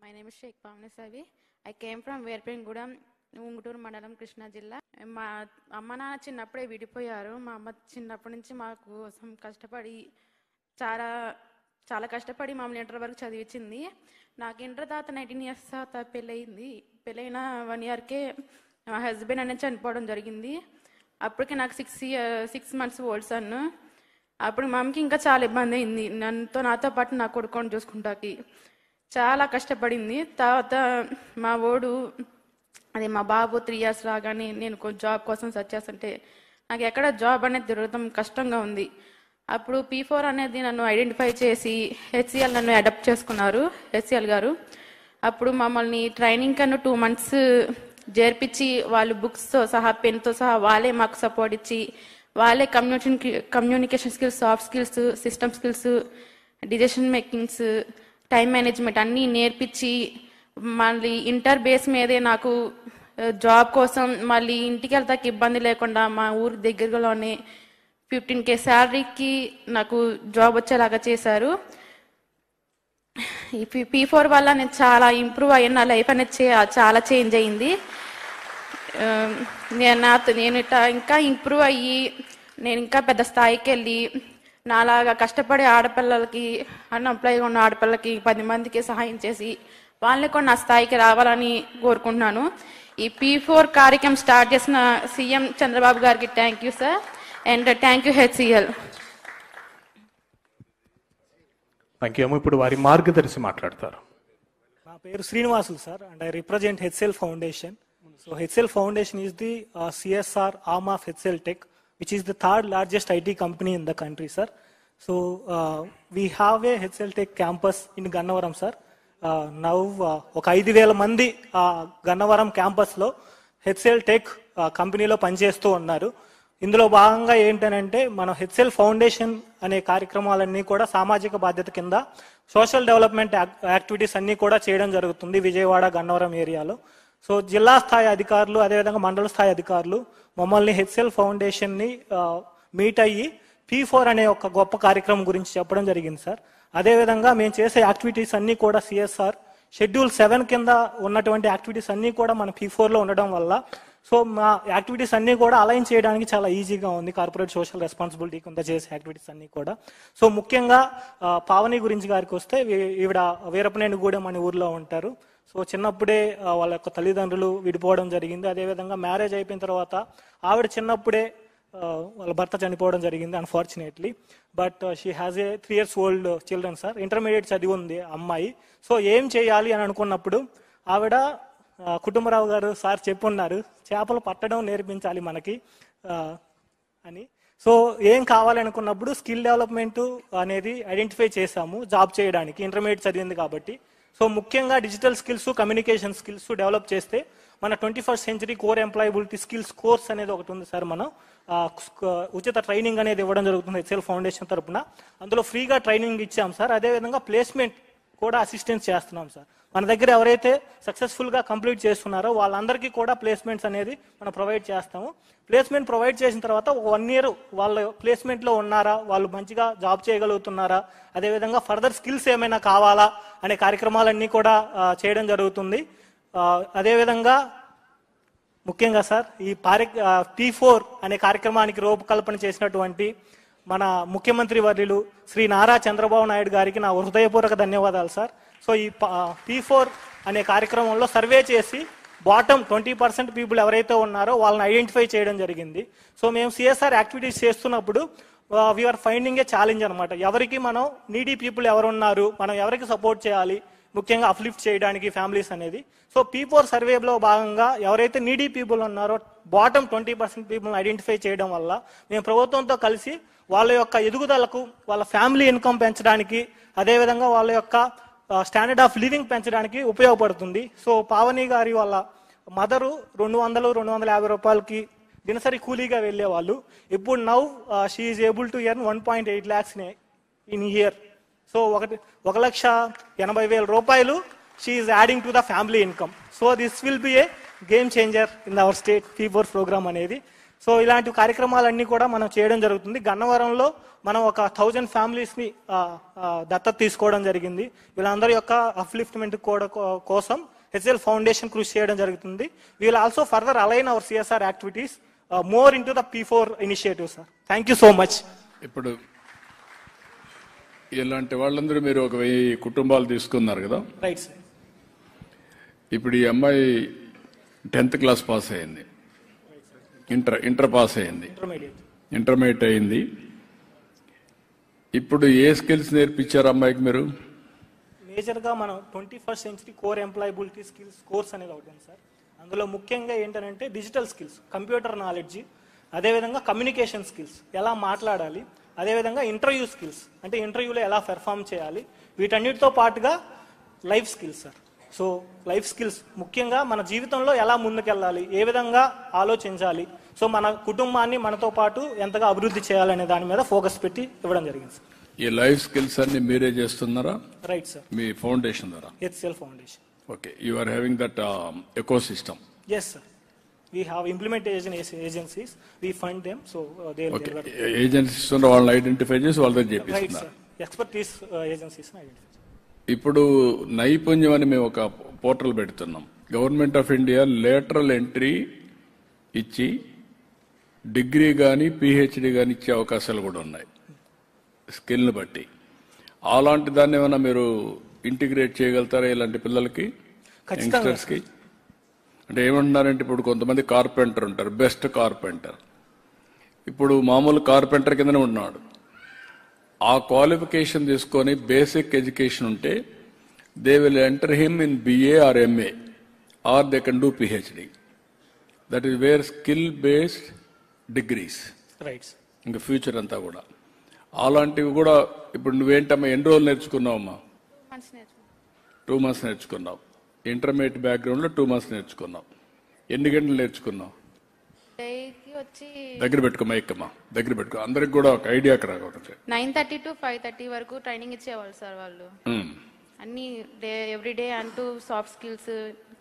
My name is Sheikh Pavni Savi. I came from Verpengudam, Unguturu మండలం కృష్ణా జిల్లా. మా అమ్మ నాన్న చిన్నప్పుడే విడిపోయారు. మా అమ్మ చిన్నప్పటి నుంచి మా కోసం కష్టపడి చాలా చాలా కష్టపడి మమ్మల్ని ఇంటర్ వరకు చదివించింది. నాకు ఇంటర్ తర్వాత 19 years తర్వాత పెళ్ళయింది. పెళ్ళైన 1 yearకే మా హస్బెండ్ అనేది చనిపోవడం జరిగింది. అప్పటికే నాకు 6 months ఓల్డ్ సన్. అప్పుడు మా అమ్మకి ఇంకా చాలా ఇబ్బంది అయింది. నాతో పాటు నా కొడుకుని చూసుకుంటాకి చాలా కష్టపడింది. తర్వాత మా ఓడు అదే మా బాబు 3 years రాగానే నేను కొంచెం జాబ్ కోసం సెర్చ్ చేస్తుంటే నాకు ఎక్కడ జాబ్ అనేది దొరకడం కష్టంగా ఉంది. అప్పుడు P4 అనేది నన్ను ఐడెంటిఫై చేసి HCL నన్ను అడాప్ట్ చేసుకున్నారు HCL గారు. అప్పుడు మమ్మల్ని ట్రైనింగ్ కన్నా 2 months చేర్పించి వాళ్ళు బుక్స్తో సహా పెన్తో సహా వాళ్ళే మాకు సపోర్ట్ ఇచ్చి వాళ్ళే communication skills, soft skills, system skills, decision makings, time management అన్నీ నేర్పించి మళ్ళీ ఇంటర్ బేస్ మీదే నాకు జాబ్ కోసం మళ్ళీ ఇంటికి వెళ్తాకి ఇబ్బంది లేకుండా మా ఊరి దగ్గరలోనే 15K శాలరీకి నాకు జాబ్ వచ్చేలాగా చేశారు. ఈ P4 వల్ల నేను చాలా ఇంప్రూవ్ అయ్యాను. నా లైఫ్ అనేది చాలా చేంజ్ అయింది. నేను ఇంకా ఇంప్రూవ్ అయ్యి నేను ఇంకా పెద్ద స్థాయికి వెళ్ళి నాలాగా కష్టపడే ఆడపిల్లలకి, అన్ఎంప్లాయ్గా ఉన్న ఆడపిల్లలకి 10 మందికి సహాయం చేసి వాళ్ళని కూడా నా స్థాయికి రావాలని కోరుకుంటున్నాను. ఈ P4 కార్యక్రమం స్టార్ట్ చేసిన సీఎం చంద్రబాబు గారికి thank you sir, and thank you HCL. Thank you. ఇప్పుడు వారి మార్గదర్శి మాట్లాడతారు. నా పేరు Srinivasulu sir, and I represent HCL foundation. So HCL foundation is the CSR arm of HCL Tech, which is the 3rd largest IT company in the country, sir. So we have a HCL Tech campus in Gannavaram, sir. Now ఒక 5,000 మంది గన్నవరం క్యాంపస్లో HCL Tech కంపెనీలో పనిచేస్తూ ఉన్నారు. ఇందులో భాగంగా ఏంటనంటే మనం HCL ఫౌండేషన్ అనే కార్యక్రమాలన్నీ కూడా సామాజిక బాధ్యత కింద సోషల్ డెవలప్మెంట్ యాక్టివిటీస్ అన్నీ కూడా చేయడం జరుగుతుంది విజయవాడ, గన్నవరం ఏరియాలో. సో జిల్లా స్థాయి అధికారులు, అదేవిధంగా మండల స్థాయి అధికారులు మమ్మల్ని HCL ఫౌండేషన్ని మీట్ అయ్యి P4 అనే ఒక గొప్ప కార్యక్రమం గురించి చెప్పడం జరిగింది సార్. అదేవిధంగా మేము చేసే యాక్టివిటీస్ అన్నీ కూడా CSR షెడ్యూల్ 7 కింద ఉన్నటువంటి యాక్టివిటీస్ అన్నీ కూడా మన P4లో ఉండడం వల్ల సో మా యాక్టివిటీస్ అన్నీ కూడా అలైన్ చేయడానికి చాలా ఈజీగా ఉంది. కార్పొరేట్ సోషల్ రెస్పాన్సిబిలిటీ కింద చేసే యాక్టివిటీస్ అన్నీ కూడా. సో ముఖ్యంగా పావని గురించి గారికి వస్తే ఈవిడ వీరపనేనిగూడెం అనే ఊర్లో ఉంటారు. సో చిన్నప్పుడే వాళ్ళ యొక్క తల్లిదండ్రులు విడిపోవడం జరిగింది. అదేవిధంగా మ్యారేజ్ అయిపోయిన తర్వాత ఆవిడ చిన్నప్పుడే వాళ్ళ భర్త చనిపోవడం జరిగింది unfortunately. But she has a 3 years old children sir. Intermediate చదివి ఉంది అమ్మాయి. సో ఏం చేయాలి అని అనుకున్నప్పుడు ఆవిడ కుటుంబరావు గారు సార్ చెప్పున్నారు, చేపలు పట్టడం నేర్పించాలి మనకి అని. సో ఏం కావాలి అనుకున్నప్పుడు స్కిల్ డెవలప్మెంట్ అనేది ఐడెంటిఫై చేశాము జాబ్ చేయడానికి, ఇంటర్మీడియట్ చదివింది కాబట్టి. సో ముఖ్యంగా digital skills, communication skills develop చేస్తే మన 21st century core employability skills course అనేది ఒకటి ఉంది సార్. మనం ఉచిత ట్రైనింగ్ అనేది ఇవ్వడం జరుగుతుంది HCL ఫౌండేషన్ తరఫున. అందులో ఫ్రీగా ట్రైనింగ్ ఇచ్చాం సార్. అదేవిధంగా ప్లేస్మెంట్ కూడా అసిస్టెన్స్ చేస్తున్నాం సార్. మన దగ్గర ఎవరైతే సక్సెస్ఫుల్గా కంప్లీట్ చేస్తున్నారో వాళ్ళందరికీ కూడా ప్లేస్మెంట్స్ అనేది మనం ప్రొవైడ్ చేస్తాము. ప్లేస్మెంట్ ప్రొవైడ్ చేసిన తర్వాత 1 year వాళ్ళ ప్లేస్మెంట్లో ఉన్నారా, వాళ్ళు మంచిగా జాబ్ చేయగలుగుతున్నారా, అదేవిధంగా ఫర్దర్ స్కిల్స్ ఏమైనా కావాలా అనే కార్యక్రమాలన్నీ కూడా చేయడం జరుగుతుంది. అదేవిధంగా ముఖ్యంగా సార్ ఈ P4 అనే కార్యక్రమానికి రూపకల్పన చేసినటువంటి మన ముఖ్యమంత్రి వర్యులు శ్రీ నారా చంద్రబాబు నాయుడు గారికి నా హృదయపూర్వక ధన్యవాదాలు సార్. సో ఈ P4 అనే కార్యక్రమంలో సర్వే చేసి బాటమ్ 20% పీపుల్ ఎవరైతే ఉన్నారో వాళ్ళని ఐడెంటిఫై చేయడం జరిగింది. సో మేము CSR యాక్టివిటీస్ చేస్తున్నప్పుడు వీఆర్ ఫైండింగ్ ఏ ఛాలెంజ్ అనమాట. ఎవరికి మనం నీడీ పీపుల్ ఎవరున్నారు, మనం ఎవరికి సపోర్ట్ చేయాలి, ముఖ్యంగా అప్లిఫ్ట్ చేయడానికి ఫ్యామిలీస్ అనేది. సో P4 సర్వేలో భాగంగా ఎవరైతే నీడీ పీపుల్ ఉన్నారో బాటమ్ 20% పీపుల్ని ఐడెంటిఫై చేయడం వల్ల మేము ప్రభుత్వంతో కలిసి వాళ్ళ యొక్క ఎదుగుదలకు, వాళ్ళ ఫ్యామిలీ ఇన్కమ్ పెంచడానికి, అదేవిధంగా వాళ్ళ యొక్క స్టాండర్డ్ ఆఫ్ లివింగ్ పెంచడానికి ఉపయోగపడుతుంది. సో పావని గారి వాళ్ళ మదరు 200-250 రూపాయలకి దినసరి కూలీగా వెళ్ళేవాళ్ళు. ఇప్పుడు now she is able to earn 1.8 lakhs in year. So 1,80,000 రూపాయలు she is adding to the family income. So this will be a game changer in our state P4 programme అనేది. So ఇలాంటి కార్యక్రమాలన్నీ కూడా మనం చేయడం జరుగుతుంది. గన్నవరంలో మనం ఒక 1000 ఫ్యామిలీస్ని దత్తత తీసుకోవడం జరిగింది. వీళ్ళందరి యొక్క అప్లిఫ్ట్మెంట్ కోసం హెచ్ఎల్ ఫౌండేషన్ కృషి చేయడం జరుగుతుంది. We'll also further align our CSR activities more in to the P4 initiative sir. Thank you so much. ఇప్పుడు ఇలాంటి వాళ్ళందరూ మీరు ఒక 1000 కుటుంబాలు తీసుకున్నారు కదా. Right sir. ఇప్పుడు ఈ అమ్మాయి 10th క్లాస్ పాస్ అయింది, ఇంటర్ పాస్ అయింది, ఇంటర్మీడియట్ అయింది. ఇప్పుడు ఏ స్కిల్స్ నేర్పించారు అమ్మాయికి మీరు? మేజర్గా మనం 21st century core employability skills course అనేది అవుతుంది సార్. అందులో ముఖ్యంగా ఏంటంటే డిజిటల్ స్కిల్స్, కంప్యూటర్ నాలెడ్జ్, అదేవిధంగా కమ్యూనికేషన్ స్కిల్స్, ఎలా మాట్లాడాలి, అదేవిధంగా ఇంటర్వ్యూ స్కిల్స్ అంటే ఇంటర్వ్యూలో ఎలా పెర్ఫామ్ చేయాలి, వీటన్నిటితో పాటుగా life skills sir. So life skills ముఖ్యంగా మన జీవితంలో ఎలా ముందుకెళ్ళాలి, ఏ విధంగా ఆలోచించాలి, సో మన కుటుంబాన్ని మనతో పాటు ఎంతగా అభివృద్ధి చేయాలనే దాని మీద ఫోకస్ పెట్టి ఇవ్వడం జరిగింది సార్. ఈ లైఫ్ స్కిల్స్ అన్ని మీరే చేస్తున్నారా? Right sir. మీ ఫౌండేషన్ ద్వారా? HL foundation. Okay, you are having that ecosystem. Yes, sir. We have implementation agencies. We fund them, so they okay, are agencies వాళ్ళని ఐడెంటిఫై చేసి వాళ్ళ దగ్గర right, చేపిస్తున్నారు. sir. Expertise agencies identify. ఇప్పుడు నైపుణ్యం అని మేము ఒక పోర్టల్ పెడుతున్నాం. Government of India lateral entry ఇచ్చి డిగ్రీ కానీ పిహెచ్డి కానీ ఇచ్చే అవకాశాలు కూడా ఉన్నాయి స్కిల్ని బట్టి. అలాంటి దాన్ని ఏమైనా మీరు ఇంటిగ్రేట్ చేయగలుగుతారా ఇలాంటి పిల్లలకి, యంగ్స్టర్స్కి? అంటే ఏమంటున్నారంటే ఇప్పుడు కొంతమంది కార్పెంటర్ ఉంటారు, బెస్ట్ కార్పెంటర్. ఇప్పుడు మామూలు కార్పెంటర్ కిందనే ఉన్నాడు. ఆ క్వాలిఫికేషన్ తీసుకొని బేసిక్ ఎడ్యుకేషన్ ఉంటే they will enter him in BA or MA or they can do PhD. That is where skill based degrees. Right. ఇంకా ఫ్యూచర్ అంతా కూడా అలాంటివి కూడా. ఇప్పుడు నువ్వేంటమ్మా ఎన్ని రోజులు నేర్చుకున్నావమ్మా? 2 months నేర్చుకున్నావు. ఇంటర్మీడియట్ బ్యాక్గ్రౌండ్లో 2 months నేర్చుకున్నావు. ఎన్ని గంటలు నేర్చుకున్నావు? దగ్గర పెట్టుకో మైకమ్మా, దగ్గర పెట్టుకో, అందరికి కూడా ఒక ఐడియాకి రాక. 9:30 to 5:30 వరకు ట్రైనింగ్ ఇచ్చేవాళ్ళు సార్ వాళ్ళు. అన్ని ఎవ్రీడే అంటూ soft skills,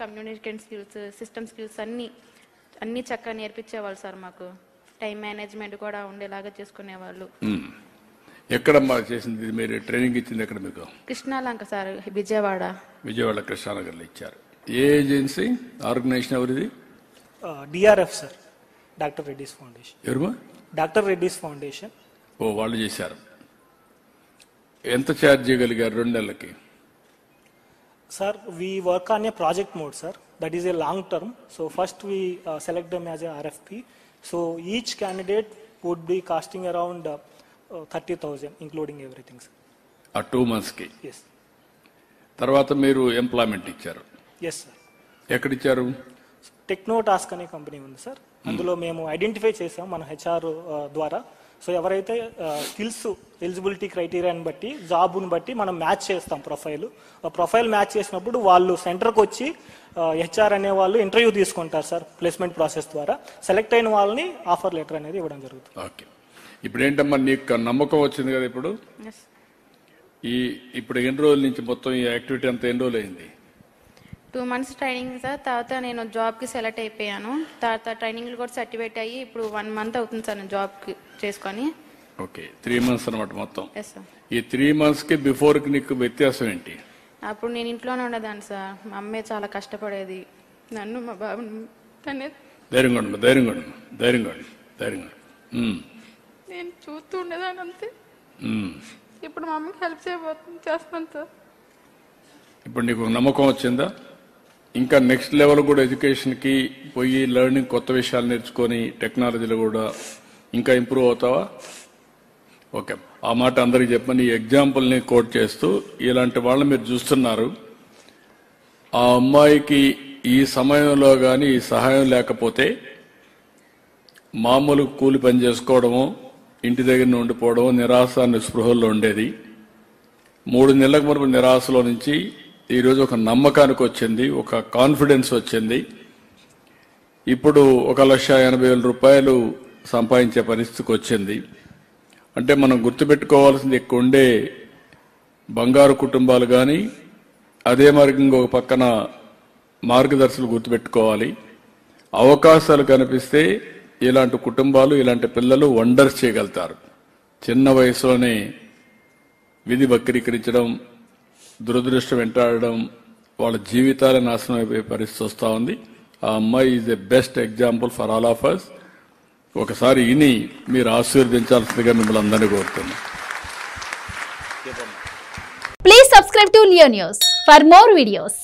communication skills, system skills అన్ని చక్కగా నేర్పించేవాళ్ళు సార్. మాకు టైం మేనేజ్మెంట్ కూడా ఉండేలాగా చేసుకునేవాళ్ళు. ఎక్కడమ్మా చేసింది మీరు ట్రైనింగ్ ఇచ్చింది? ఎక్కడ మీకు? కృష్ణాలంక సార్, విజయవాడ కృష్ణానగర్లో ఇచ్చారు. ఏ ఏజెన్సీ, ఆర్గనైజేషన్ ఎవరిది? DRF sir, doctor Reddy's foundation. ఎవరు? Doctor Reddy's foundation. ఓ, వాళ్ళు చేశారు. ఎంత ఛార్జ్ చేయగలిగారు 2 నెలలకి? సార్, we work on a project mode, sir. That is a long term. So first we select them as a RFP. So each candidate would be costing around 30,000, including everything, sir. ఆ 2 monthsకి? Yes. తర్వాత మీరు employment ఇచ్చారు? Yes, sir. ఎక్కడిచ్చారు? Techno task అనే company ఉంది sir. అందులో మేము identify చేసాం మన HR ద్వారా. సో ఎవరైతే స్కిల్స్ ఎలిజిబిలిటీ క్రైటీరియాని బట్టి, జాబ్ని బట్టి మనం మ్యాచ్ చేస్తాం ప్రొఫైల్ మ్యాచ్ చేసినప్పుడు వాళ్ళు సెంటర్కి వచ్చి HR అనే వాళ్ళు ఇంటర్వ్యూ తీసుకుంటారు సార్. ప్లేస్మెంట్ ప్రాసెస్ ద్వారా సెలెక్ట్ అయిన వాళ్ళని ఆఫర్ లెటర్ అనేది ఇవ్వడం జరుగుతుంది. ఓకే, ఇప్పుడు ఏంటమ్మా నీకు నమ్మకం వచ్చింది కదా? ఇప్పుడు ఎన్ని రోజుల నుంచి మొత్తం ఈ యాక్టివిటీ అంతా ఎన్ని రోజులు అయింది? 2 months ట్రైనింగ్ సార్. తర్వాత నేను జాబ్కి సెలెక్ట్ అయిపోయాను. తర్వాత ట్రైనింగ్లు కూడా సర్టిఫికేట్ అయ్యి ఇప్పుడు 1 month అవుతుంది సార్ నేను జాబ్కి చేసుకొని. ఓకే, 3 months అనమాట మొత్తం. Yes sir. ఈ 3 monthsకి బిఫోర్కి నీకు వ్యత్యాసం ఏంటి? అప్పుడు నేను ఇంట్లోనే ఉండేదాన్ని సార్. మా అమ్మే చాలా కష్టపడేది, నన్ను మా బాబుని. ధైర్యంగా నేను చూస్తూ ఉండేదాన్ని అంతే. ఇప్పుడు మా అమ్మకి హెల్ప్ చేస్తాను సార్. ఇప్పుడు నీకు నమ్మకం వచ్చిందా? ఇంకా నెక్స్ట్ లెవెల్ కూడా ఎడ్యుకేషన్కి పోయి లెర్నింగ్, కొత్త విషయాలు నేర్చుకొని టెక్నాలజీలో కూడా ఇంకా ఇంప్రూవ్ అవుతావా? ఓకే, ఆ మాట అందరికి చెప్పని ఈ ఎగ్జాంపుల్ని కోట్ చేస్తూ, ఇలాంటి వాళ్ళని మీరు చూస్తున్నారు. ఆ అమ్మాయికి ఈ సమయంలో కానీ ఈ సహాయం లేకపోతే మామూలు కూలి పని చేసుకోవడము, ఇంటి దగ్గర ఉండిపోవడము, నిరాశ నిస్పృహల్లో ఉండేది. 3 నెలలకు వరకు నిరాశలో నుంచి ఈరోజు ఒక నమ్మకానికి వచ్చింది, ఒక కాన్ఫిడెన్స్ వచ్చింది. ఇప్పుడు 1,80,000 రూపాయలు సంపాదించే పరిస్థితికి వచ్చింది. అంటే మనం గుర్తుపెట్టుకోవాల్సింది, ఎక్కువ ఉండే బంగారు కుటుంబాలు కానీ, అదే మరి ఇంకొక పక్కన మార్గదర్శకులు గుర్తుపెట్టుకోవాలి. అవకాశాలు కనిపిస్తే ఇలాంటి కుటుంబాలు, ఇలాంటి పిల్లలు వండర్స్ చేయగలుగుతారు. చిన్న వయసులోనే విధి వక్రీకరించడం, దురదృష్టం వెంటాడడం, వాళ్ళ జీవితాల నాశనం అయిపోయే పరిస్థితి వస్తూ ఉంది. ఆ అమ్మాయి is a best example for all of us. ఒకసారి ఇని మీరు ఆశీర్వదించాల్సిందిగా మిమ్మల్ని అందరినీ కోరుతున్నాను. Please subscribe to Leo News for more videos.